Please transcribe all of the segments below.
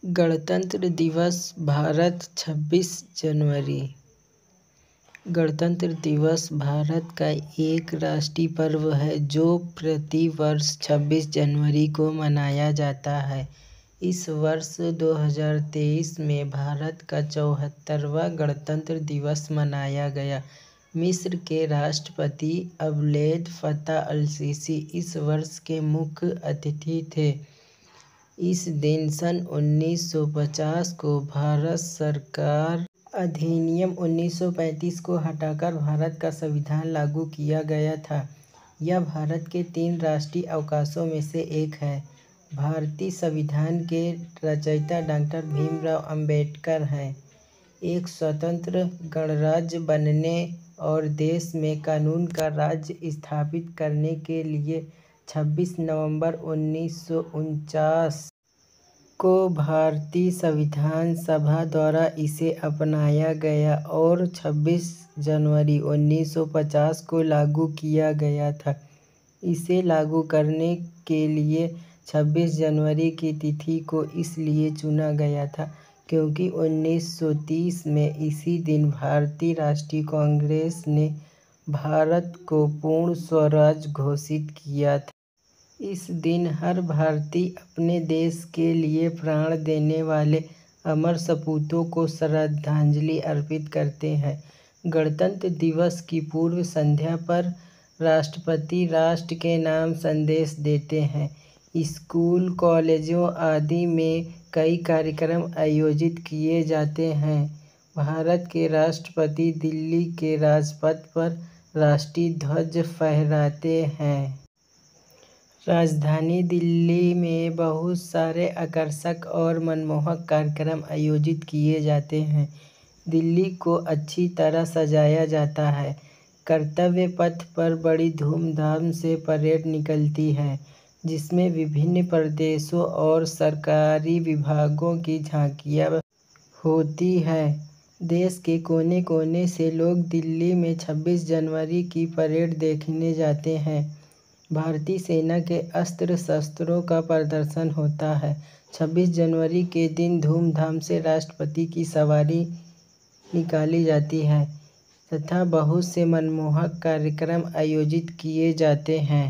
गणतंत्र दिवस भारत 26 जनवरी। गणतंत्र दिवस भारत का एक राष्ट्रीय पर्व है जो प्रति वर्ष 26 जनवरी को मनाया जाता है। इस वर्ष 2023 में भारत का 74वां गणतंत्र दिवस मनाया गया। मिस्र के राष्ट्रपति अब्देल फत्ताह अल-सीसी इस वर्ष के मुख्य अतिथि थे। इस दिन सन 1950 को भारत सरकार अधिनियम 1935 को हटाकर भारत का संविधान लागू किया गया था। यह भारत के 3 राष्ट्रीय अवकाशों में से एक है। भारतीय संविधान के रचयिता डॉक्टर भीमराव अंबेडकर हैं। एक स्वतंत्र गणराज्य बनने और देश में कानून का राज्य स्थापित करने के लिए 26 नवंबर 1949 को भारतीय संविधान सभा द्वारा इसे अपनाया गया और 26 जनवरी 1950 को लागू किया गया था। इसे लागू करने के लिए 26 जनवरी की तिथि को इसलिए चुना गया था क्योंकि 1930 में इसी दिन भारतीय राष्ट्रीय कांग्रेस ने भारत को पूर्ण स्वराज घोषित किया था। इस दिन हर भारतीय अपने देश के लिए प्राण देने वाले अमर सपूतों को श्रद्धांजलि अर्पित करते हैं। गणतंत्र दिवस की पूर्व संध्या पर राष्ट्रपति राष्ट्र के नाम संदेश देते हैं। स्कूल, कॉलेजों आदि में कई कार्यक्रम आयोजित किए जाते हैं। भारत के राष्ट्रपति दिल्ली के राजपथ पर राष्ट्रीय ध्वज फहराते हैं। राजधानी दिल्ली में बहुत सारे आकर्षक और मनमोहक कार्यक्रम आयोजित किए जाते हैं। दिल्ली को अच्छी तरह सजाया जाता है। कर्तव्य पथ पर बड़ी धूमधाम से परेड निकलती है जिसमें विभिन्न प्रदेशों और सरकारी विभागों की झांकियां होती है। देश के कोने कोने से लोग दिल्ली में 26 जनवरी की परेड देखने जाते हैं। भारतीय सेना के अस्त्र शस्त्रों का प्रदर्शन होता है। 26 जनवरी के दिन धूमधाम से राष्ट्रपति की सवारी निकाली जाती है तथा बहुत से मनमोहक कार्यक्रम आयोजित किए जाते हैं।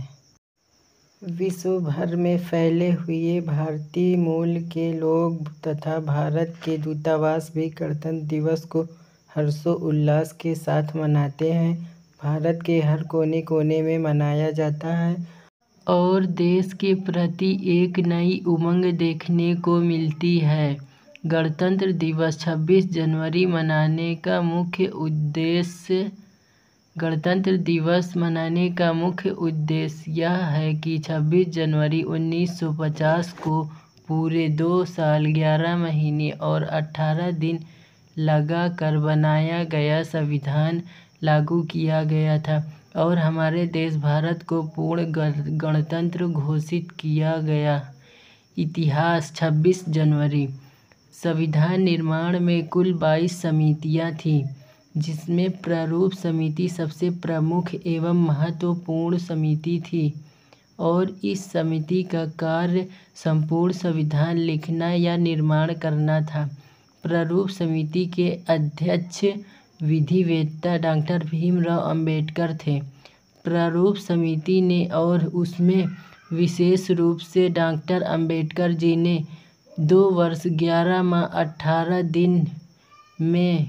विश्व भर में फैले हुए भारतीय मूल के लोग तथा भारत के दूतावास भी गणतंत्र दिवस को हर्षोल्लास के साथ मनाते हैं। भारत के हर कोने कोने में मनाया जाता है और देश के प्रति एक नई उमंग देखने को मिलती है। गणतंत्र दिवस 26 जनवरी मनाने का मुख्य उद्देश्य गणतंत्र दिवस मनाने का मुख्य उद्देश्य यह है कि 26 जनवरी 1950 को पूरे 2 साल 11 महीने और 18 दिन लगाकर बनाया गया संविधान लागू किया गया था और हमारे देश भारत को पूर्ण गणतंत्र घोषित किया गया। इतिहास 26 जनवरी संविधान निर्माण में कुल 22 समितियां थीं जिसमें प्रारूप समिति सबसे प्रमुख एवं महत्वपूर्ण समिति थी और इस समिति का कार्य संपूर्ण संविधान लिखना या निर्माण करना था। प्रारूप समिति के अध्यक्ष विधिवेत्ता डॉक्टर भीमराव अंबेडकर थे। प्रारूप समिति ने और उसमें विशेष रूप से डॉक्टर अंबेडकर जी ने 2 वर्ष 11 माह 18 दिन में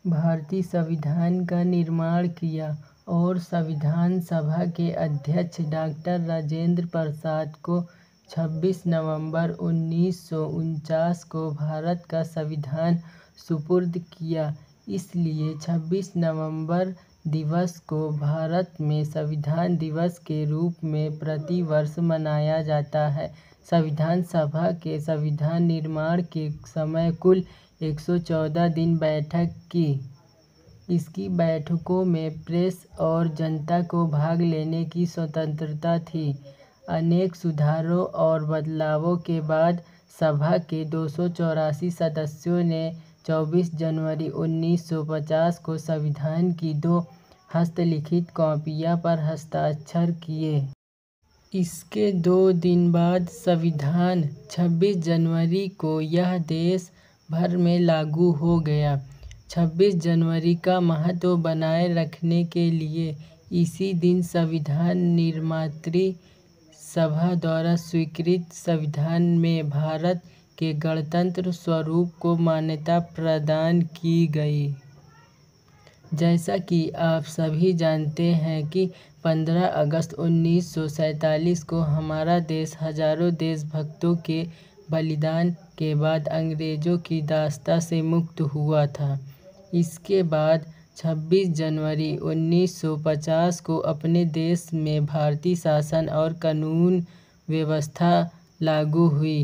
भारतीय संविधान का निर्माण किया और संविधान सभा के अध्यक्ष डॉक्टर राजेंद्र प्रसाद को 26 नवंबर 1949 को भारत का संविधान सुपुर्द किया। इसलिए 26 नवंबर दिवस को भारत में संविधान दिवस के रूप में प्रति वर्ष मनाया जाता है। संविधान सभा के संविधान निर्माण के समय कुल 114 दिन बैठक की। इसकी बैठकों में प्रेस और जनता को भाग लेने की स्वतंत्रता थी। अनेक सुधारों और बदलावों के बाद सभा के 284 सदस्यों ने 24 जनवरी 1950 को संविधान की 2 हस्तलिखित कॉपियों पर हस्ताक्षर किए। इसके 2 दिन बाद संविधान 26 जनवरी को यह देश भर में लागू हो गया। 26 जनवरी का महत्व बनाए रखने के लिए इसी दिन संविधान निर्मात्री सभा द्वारा स्वीकृत संविधान में भारत के गणतंत्र स्वरूप को मान्यता प्रदान की गई। जैसा कि आप सभी जानते हैं कि 15 अगस्त 1947 को हमारा देश हजारों देशभक्तों के बलिदान के बाद अंग्रेजों की दास्ता से मुक्त हुआ था। इसके बाद 26 जनवरी 1950 को अपने देश में भारतीय शासन और कानून व्यवस्था लागू हुई।